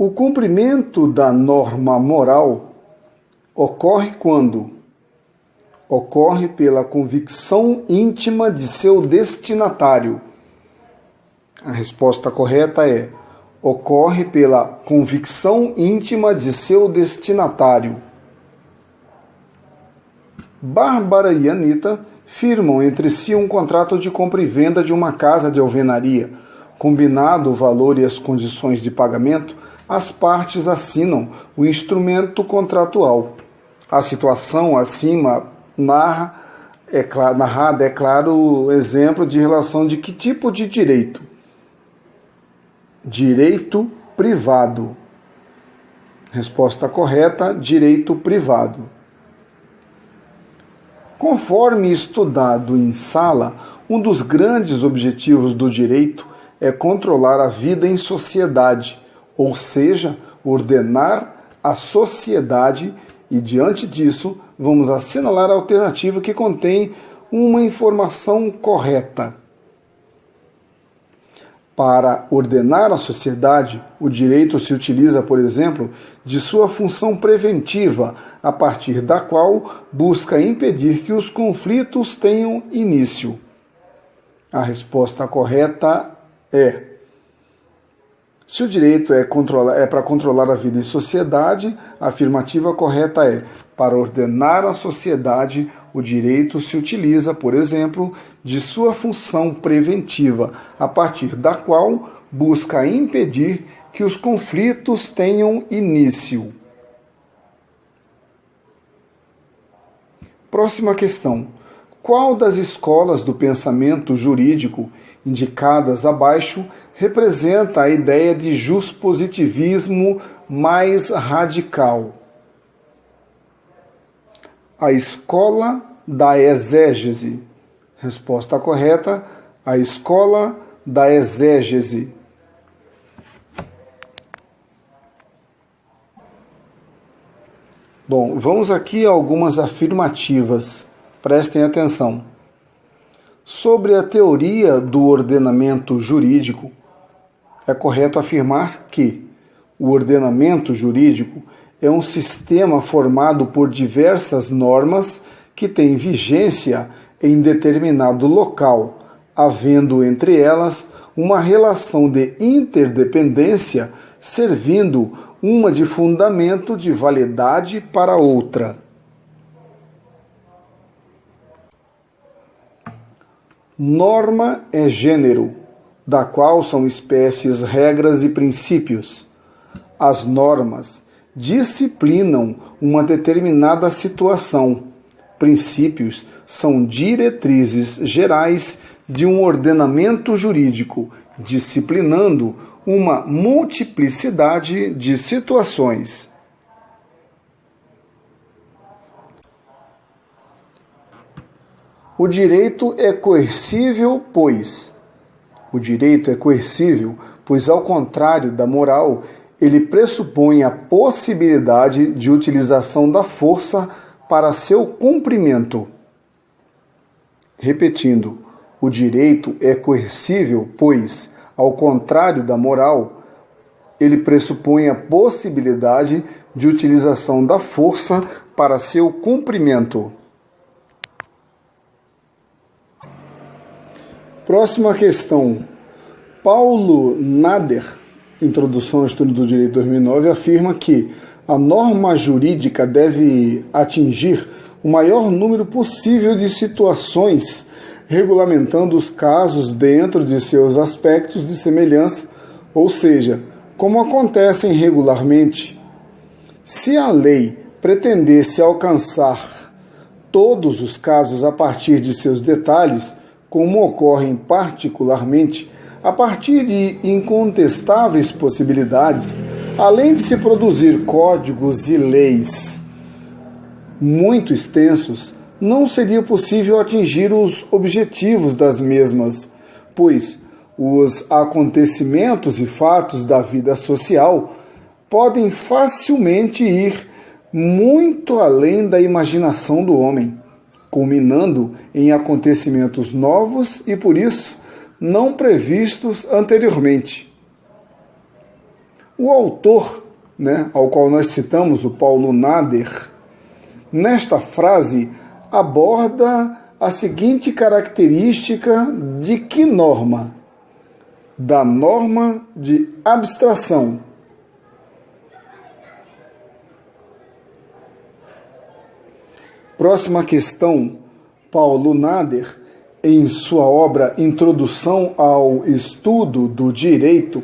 O cumprimento da norma moral ocorre quando? Ocorre pela convicção íntima de seu destinatário. A resposta correta é: ocorre pela convicção íntima de seu destinatário. Bárbara e Anita firmam entre si um contrato de compra e venda de uma casa de alvenaria. Combinado o valor e as condições de pagamento, as partes assinam o instrumento contratual. A situação acima narrada é claro o exemplo de relação de que tipo de direito? Direito privado. Resposta correta: direito privado. Conforme estudado em sala, um dos grandes objetivos do direito é controlar a vida em sociedade, ou seja, ordenar a sociedade, e diante disso, vamos assinalar a alternativa que contém uma informação correta. Para ordenar a sociedade, o direito se utiliza, por exemplo, de sua função preventiva, a partir da qual busca impedir que os conflitos tenham início. A resposta correta é: se o direito é para controlar a vida em sociedade, a afirmativa correta é: para ordenar a sociedade, o direito se utiliza, por exemplo, de sua função preventiva, a partir da qual busca impedir que os conflitos tenham início. Próxima questão. Qual das escolas do pensamento jurídico indicadas abaixo representa a ideia de juspositivismo mais radical? A escola da exégese. Resposta correta: a escola da exégese. Bom, vamos aqui a algumas afirmativas. Prestem atenção. Sobre a teoria do ordenamento jurídico, é correto afirmar que o ordenamento jurídico é um sistema formado por diversas normas que têm vigência em determinado local, havendo entre elas uma relação de interdependência, servindo uma de fundamento de validade para outra. Norma é gênero, da qual são espécies, regras e princípios. As normas disciplinam uma determinada situação. Princípios são diretrizes gerais de um ordenamento jurídico, disciplinando uma multiplicidade de situações. O direito é coercível, pois ao contrário da moral, ele pressupõe a possibilidade de utilização da força para seu cumprimento. Repetindo, o direito é coercível, pois, ao contrário da moral, ele pressupõe a possibilidade de utilização da força para seu cumprimento. Próxima questão. Paulo Nader, Introdução ao Estudo do Direito 2009, afirma que a norma jurídica deve atingir o maior número possível de situações, regulamentando os casos dentro de seus aspectos de semelhança, ou seja, como acontecem regularmente. Se a lei pretendesse alcançar todos os casos a partir de seus detalhes, como ocorrem particularmente, a partir de incontestáveis possibilidades, além de se produzir códigos e leis muito extensos, não seria possível atingir os objetivos das mesmas, pois os acontecimentos e fatos da vida social podem facilmente ir muito além da imaginação do homem, culminando em acontecimentos novos e, por isso, não previstos anteriormente. O autor, ao qual nós citamos, o Paulo Nader, nesta frase aborda a seguinte característica de que norma? Da norma de abstração. Próxima questão, Paulo Nader, em sua obra Introdução ao Estudo do Direito,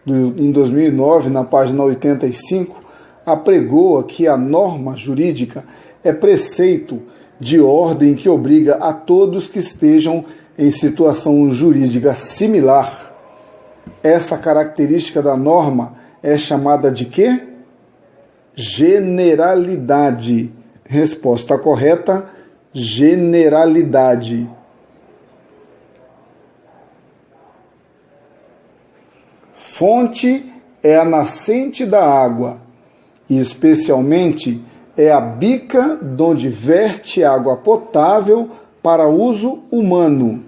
em 2009, na página 85, apregoa que a norma jurídica é preceito de ordem que obriga a todos que estejam em situação jurídica similar. Essa característica da norma é chamada de quê? Generalidade. Resposta correta, generalidade. Fonte é a nascente da água, e especialmente é a bica donde verte água potável para uso humano.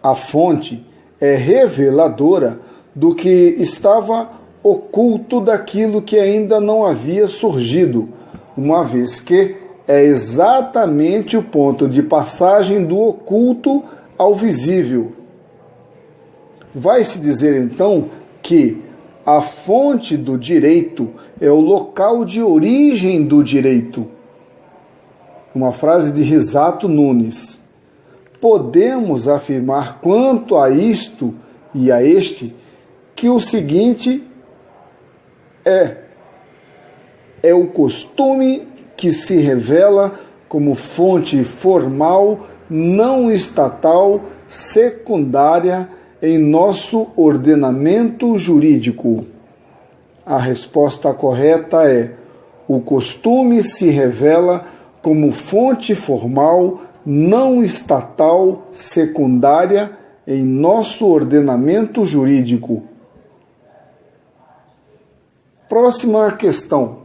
A fonte é reveladora do que estava oculto daquilo que ainda não havia surgido, uma vez que é exatamente o ponto de passagem do oculto ao visível. Vai-se dizer, então, que a fonte do direito é o local de origem do direito. Uma frase de Risato Nunes. Podemos afirmar quanto a isto e a este, que o seguinte é o costume que se revela como fonte formal, não estatal, secundária em nosso ordenamento jurídico. A resposta correta é: o costume se revela como fonte formal, não estatal, secundária em nosso ordenamento jurídico. Próxima questão.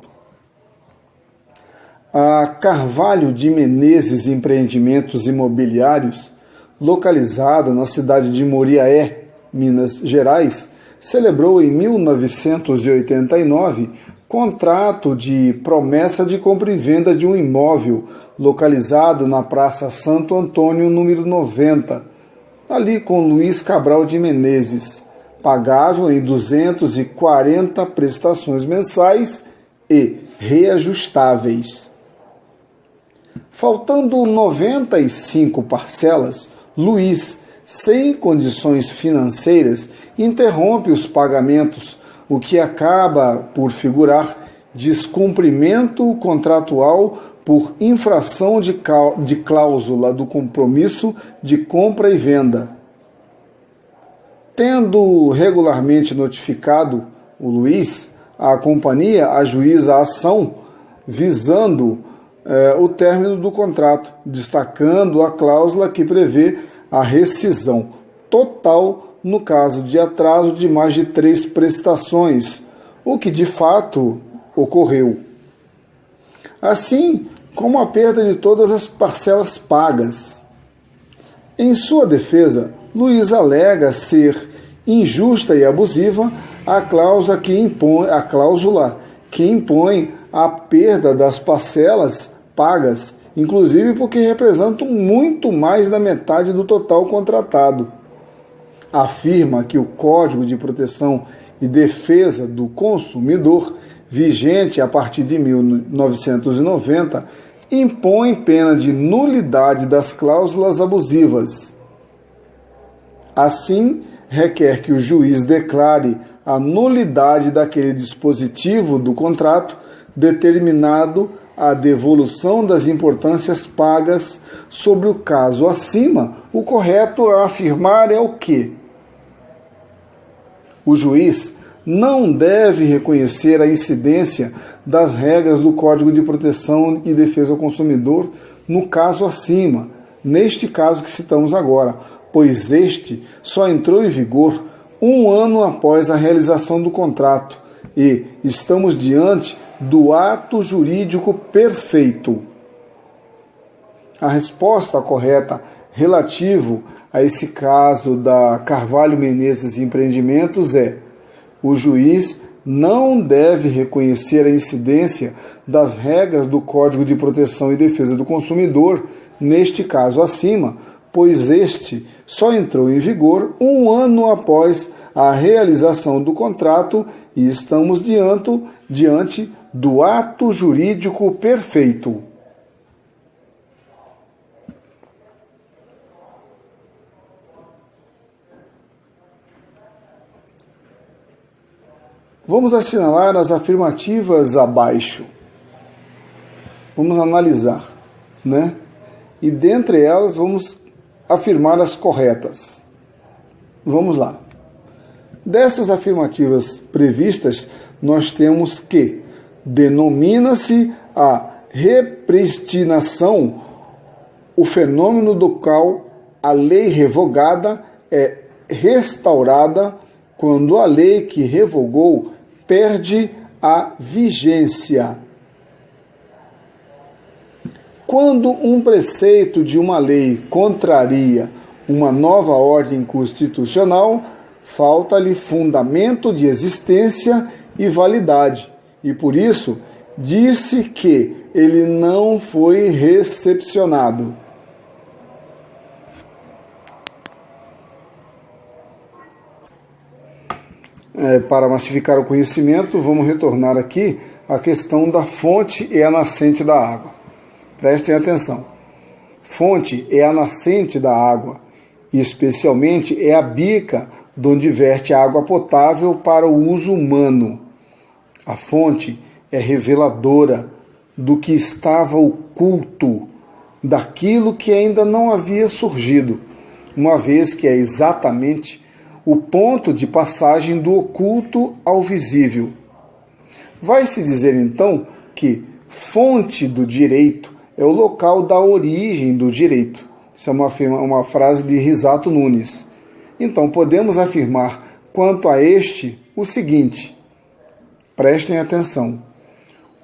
A Carvalho de Menezes Empreendimentos Imobiliários, localizada na cidade de Moriaé, Minas Gerais, celebrou em 1989 contrato de promessa de compra e venda de um imóvel localizado na Praça Santo Antônio, número 90, ali com Luiz Cabral de Menezes, pagável em 240 prestações mensais e reajustáveis. Faltando 95 parcelas, Luiz, sem condições financeiras, interrompe os pagamentos, o que acaba por figurar descumprimento contratual por infração de cláusula do compromisso de compra e venda. Tendo regularmente notificado o Luiz, a companhia ajuiza a ação visando o término do contrato, destacando a cláusula que prevê a rescisão total no caso de atraso de mais de 3 prestações, o que de fato ocorreu. Assim como a perda de todas as parcelas pagas. Em sua defesa, Luiz alega ser injusta e abusiva a cláusula que impõe a perda das parcelas pagas, inclusive porque representam muito mais da metade do total contratado. Afirma que o Código de Proteção e Defesa do Consumidor, vigente a partir de 1990, impõe pena de nulidade das cláusulas abusivas. Assim, requer que o juiz declare a nulidade daquele dispositivo do contrato, determinado a devolução das importâncias pagas. Sobre o caso acima, o correto a afirmar é o quê? O juiz não deve reconhecer a incidência das regras do Código de Proteção e Defesa ao Consumidor no caso acima, neste caso que citamos agora, pois este só entrou em vigor 1 ano após a realização do contrato e estamos diante do ato jurídico perfeito. A resposta correta relativo a esse caso da Carvalho Menezes Empreendimentos é: O juiz não deve reconhecer a incidência das regras do Código de Proteção e Defesa do Consumidor, neste caso acima, pois este só entrou em vigor 1 ano após a realização do contrato e estamos diante do ato jurídico perfeito. Vamos assinalar as afirmativas abaixo. Vamos analisar, né? E dentre elas vamos afirmar as corretas. Vamos lá. Dessas afirmativas previstas, nós temos que denomina-se a repristinação o fenômeno do qual a lei revogada é restaurada quando a lei que revogou perde a vigência. Quando um preceito de uma lei contraria uma nova ordem constitucional, falta-lhe fundamento de existência e validade, e por isso disse que ele não foi recepcionado. Para massificar o conhecimento, vamos retornar aqui à questão da fonte e a nascente da água. Prestem atenção. Fonte é a nascente da água, e especialmente é a bica de onde verte a água potável para o uso humano. A fonte é reveladora do que estava oculto, daquilo que ainda não havia surgido, uma vez que é exatamente o ponto de passagem do oculto ao visível. Vai-se dizer então que fonte do direito é o local da origem do direito. Isso é uma frase de Risato Nunes. Então podemos afirmar quanto a este o seguinte: prestem atenção.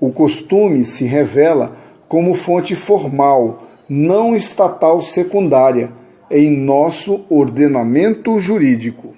O costume se revela como fonte formal, não estatal secundária, em nosso ordenamento jurídico.